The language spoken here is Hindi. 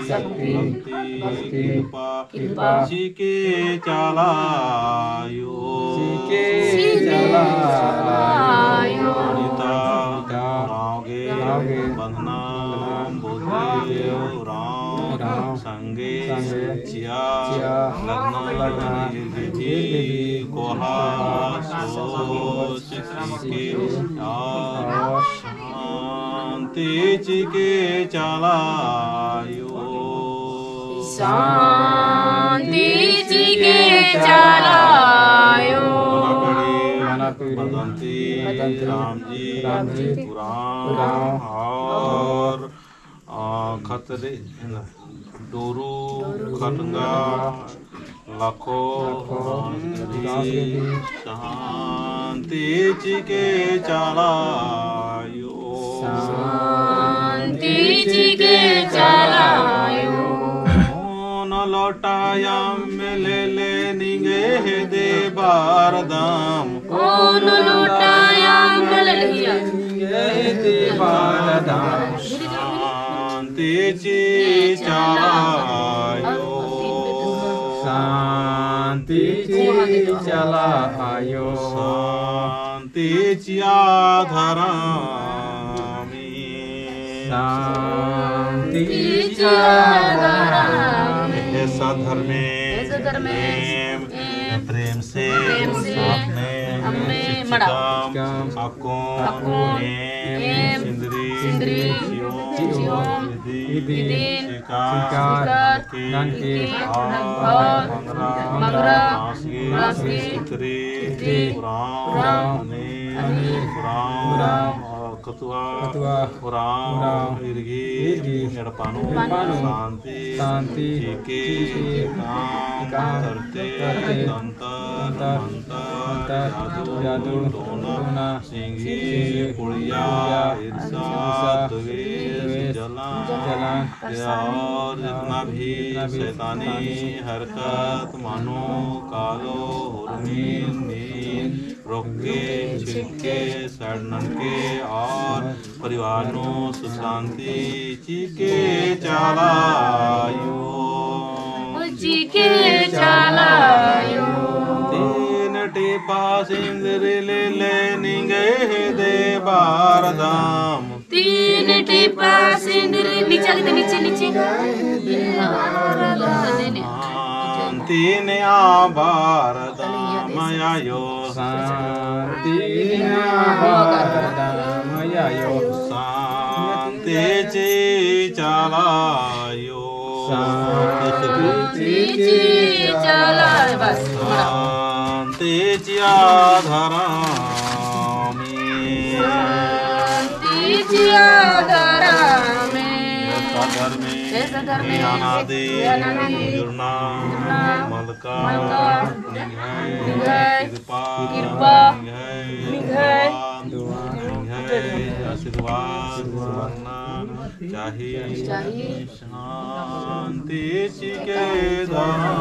शक्ति कृपा चिके चलायो रागे बंधना बुद्धि राम संगे चिया लगना विधि कोहा सोच के शांति चिके चलायो शांति चिके चलायो बदंती राम जी पुराण और खतरे डोरू खटंगा लाखों शांति चिके चलायो शांति चिके चलायो न लौटाया मिले ले निगे दे बारदाम कौन लौटाया मिले दे बारदाम शांति ची चलायो शांति चलायो शांति चियाधरामी शांति ऐसा धर्मे प्रेम से साथ में सिंदरी शिकार नंके मगरा कतुआ इर्गी एडपानु शांति के करते तंतर जादू टोना सिंगी पुड़िया ईर्षा द्वेष जलन और जितना भी शैतानी हरकत मानो कालो नींद रोके छिटके सड़न के और परिवार नो सुशांति चिके चलायो तीन टीपा सिंदरी ले निगे दे बारदाम तीन टीपा सिंदरी नीचे तीन बारदाम आयो शांति शांति ची चलायो शांति चियाधरामी धर्मे अनादि जुड़ना मलका कृपा आशीर्वाद चाहिए शांति चिके धामी।